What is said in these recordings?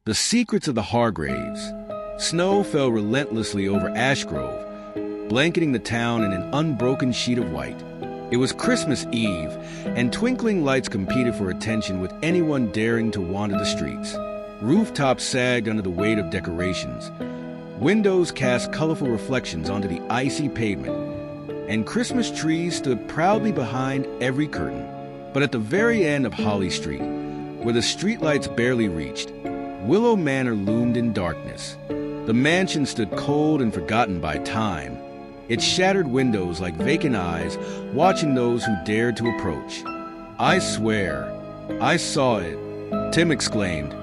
The secrets of the Hargraves. Snow fell relentlessly over Ashgrove, blanketing the town in an unbroken sheet of white. It was Christmas Eve, and twinkling lights competed for attention with anyone daring to wander the streets. Rooftops sagged under the weight of decorations. Windows cast colorful reflections onto the icy pavement, and Christmas trees stood proudly behind every curtain. But at the very end of Holly Street, where the streetlights barely reached, Willow Manor loomed in darkness. The mansion stood cold and forgotten by time, its shattered windows like vacant eyes watching those who dared to approach. "I swear, I saw it," Tim exclaimed,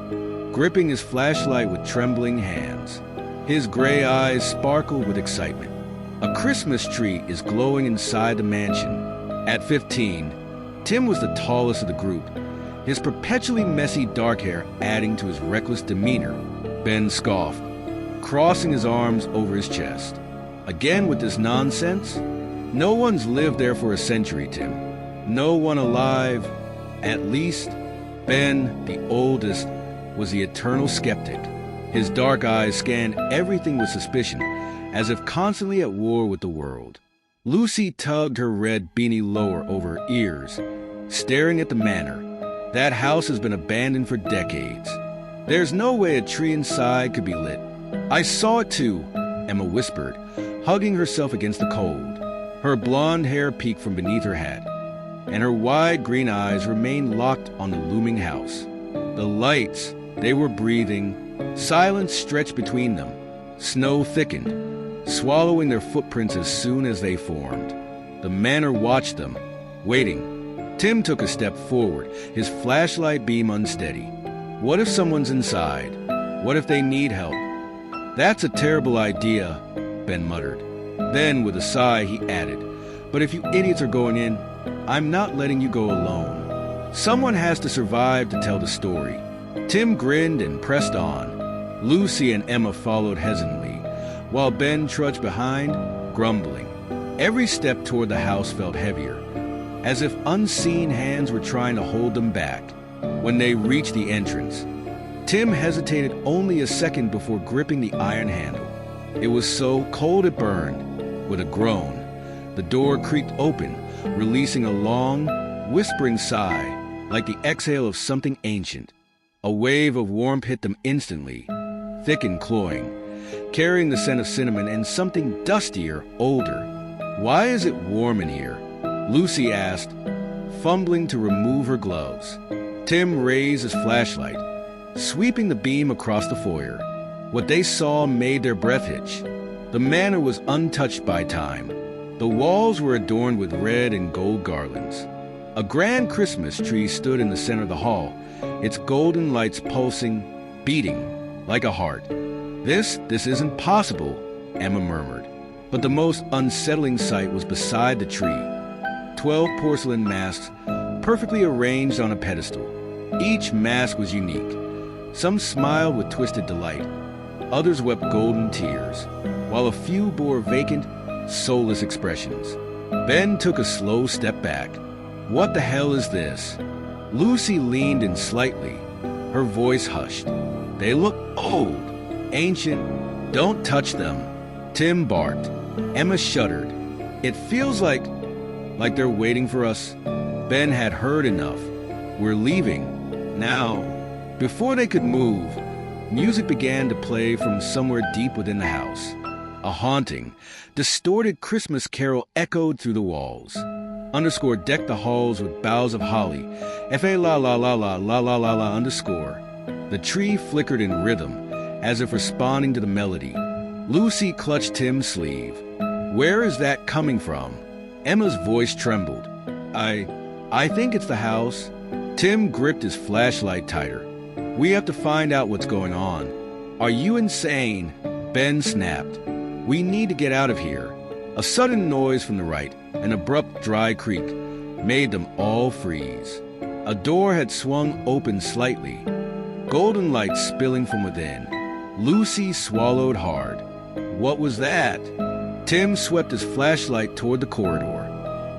gripping his flashlight with trembling hands. His gray eyes sparkled with excitement. A Christmas tree is glowing inside the mansion. At 15, Tim was the tallest of the group, his perpetually messy dark hair adding to his reckless demeanor. Ben scoffed, crossing his arms over his chest. "Again with this nonsense? No one's lived there for a century, Tim. No one alive, at least." Ben, the oldest, was the eternal skeptic. His dark eyes scanned everything with suspicion, as if constantly at war with the world. Lucy tugged her red beanie lower over her ears, staring at the manor. "That house has been abandoned for decades. There's no way a tree inside could be lit." "I saw it too," Emma whispered, hugging herself against the cold. Her blonde hair peeked from beneath her hat, and her wide green eyes remained locked on the looming house. The lights, they were breathing. Silence stretched between them. Snow thickened, swallowing their footprints as soon as they formed. The manor watched them, waiting. Tim took a step forward, his flashlight beam unsteady. What if someone's inside? What if they need help? "That's a terrible idea," Ben muttered. Then, with a sigh, he added, "But if you idiots are going in, I'm not letting you go alone. Someone has to survive to tell the story." Tim grinned and pressed on. Lucy and Emma followed hesitantly, while Ben trudged behind, grumbling. Every step toward the house felt heavier, as if unseen hands were trying to hold them back. When they reached the entrance, Tim hesitated only a second before gripping the iron handle. It was so cold it burned. With a groan, the door creaked open, releasing a long, whispering sigh, like the exhale of something ancient. A wave of warmth hit them instantly, thick and cloying, carrying the scent of cinnamon and something dustier, older. "Why is it warm in here?" Lucy asked, fumbling to remove her gloves. Tim raised his flashlight, sweeping the beam across the foyer. What they saw made their breath hitch. The manor was untouched by time. The walls were adorned with red and gold garlands. A grand Christmas tree stood in the center of the hall, its golden lights pulsing, beating like a heart. This isn't possible," Emma murmured. But the most unsettling sight was beside the tree. 12 porcelain masks, perfectly arranged on a pedestal. Each mask was unique. Some smiled with twisted delight. Others wept golden tears, while a few bore vacant, soulless expressions. Ben took a slow step back. "What the hell is this?" Lucy leaned in slightly, her voice hushed. "They look old, ancient. Don't touch them," Tim barked. Emma shuddered. "It feels like they're waiting for us." Ben had heard enough. "We're leaving. Now." Before they could move, music began to play from somewhere deep within the house. A haunting, distorted Christmas carol echoed through the walls. Underscore decked the halls with boughs of holly. F-A la la la la la la la la underscore. The tree flickered in rhythm, as if responding to the melody. Lucy clutched Tim's sleeve. "Where is that coming from?" Emma's voice trembled. I think it's the house." Tim gripped his flashlight tighter. "We have to find out what's going on." "Are you insane?" Ben snapped. "We need to get out of here." A sudden noise from the right, an abrupt dry creak, made them all freeze. A door had swung open slightly, golden light spilling from within. Lucy swallowed hard. What was that? Tim swept his flashlight toward the corridor.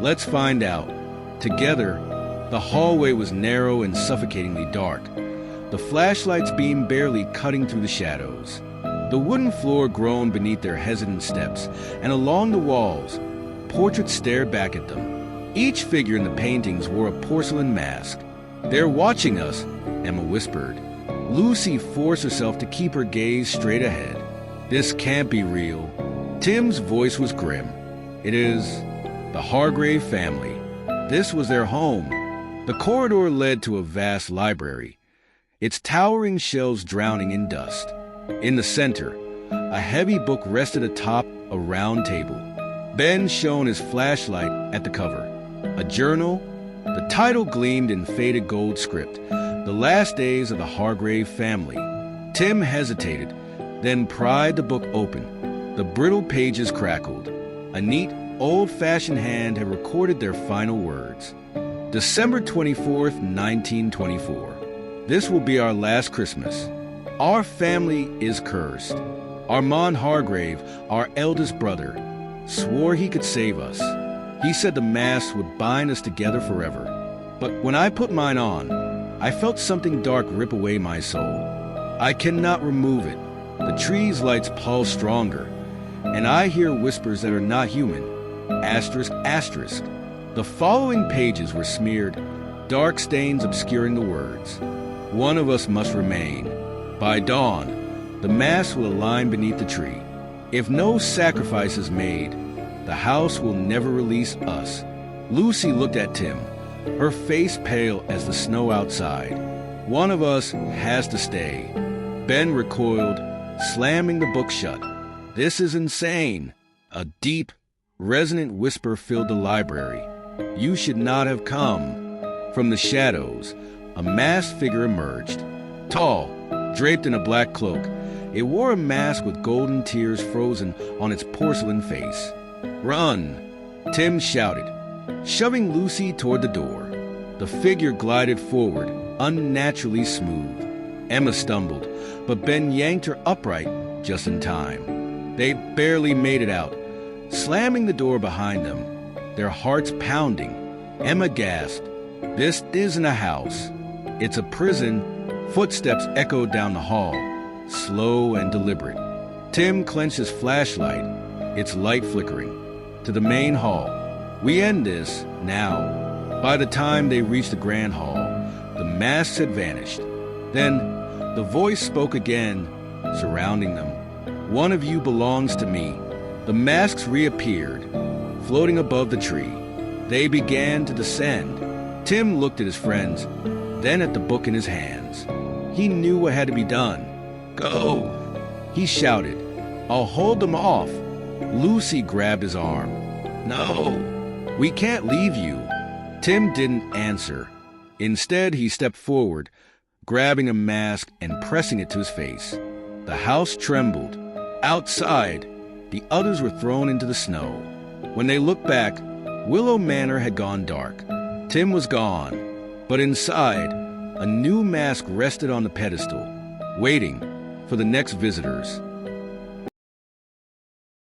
"Let's find out." Together, the hallway was narrow and suffocatingly dark. the flashlight's beam barely cutting through the shadows. The wooden floor groaned beneath their hesitant steps, and along the walls, portraits stared back at them. Each figure in the paintings wore a porcelain mask. "They're watching us," Emma whispered. Lucy forced herself to keep her gaze straight ahead. "This can't be real." Tim's voice was grim. "It is the Hargrave family. This was their home." The corridor led to a vast library, its towering shelves drowning in dust. In the center, a heavy book rested atop a round table. Ben shone his flashlight at the cover. A journal. The title gleamed in faded gold script, "The Last Days of the Hargrave Family." Tim hesitated, then pried the book open. The brittle pages crackled. A neat, old-fashioned hand had recorded their final words. December 24th, 1924. "This will be our last Christmas. Our family is cursed. Armand Hargrave, our eldest brother, swore he could save us. He said the mask would bind us together forever. But when I put mine on, I felt something dark rip away my soul. I cannot remove it. The tree's lights pulse stronger, and I hear whispers that are not human. Asterisk, asterisk." The following pages were smeared, dark stains obscuring the words. "One of us must remain. By dawn, the mask will align beneath the tree. If no sacrifice is made, the house will never release us." Lucy looked at Tim, her face pale as the snow outside. "One of us has to stay." Ben recoiled, slamming the book shut. "This is insane." A deep, resonant whisper filled the library. "You should not have come." From the shadows, a masked figure emerged. Tall, draped in a black cloak, it wore a mask with golden tears frozen on its porcelain face. "Run!" Tim shouted, shoving Lucy toward the door. The figure glided forward, unnaturally smooth. Emma stumbled, but Ben yanked her upright just in time. They barely made it out, slamming the door behind them, their hearts pounding. Emma gasped, "This isn't a house. It's a prison." Footsteps echoed down the hall, slow and deliberate. Tim clenched his flashlight, its light flickering. To the main hall. "We end this now." By the time they reached the grand hall, the masks had vanished. Then the voice spoke again, surrounding them. "One of you belongs to me." The masks reappeared, floating above the tree. They began to descend. Tim looked at his friends, then at the book in his hands. He knew what had to be done. "Go!" he shouted. "I'll hold them off." Lucy grabbed his arm. "No, we can't leave you." Tim didn't answer. Instead, he stepped forward, grabbing a mask and pressing it to his face. The house trembled. Outside, the others were thrown into the snow. When they looked back, Willow Manor had gone dark. Tim was gone, but inside, a new mask rested on the pedestal, waiting for the next visitors.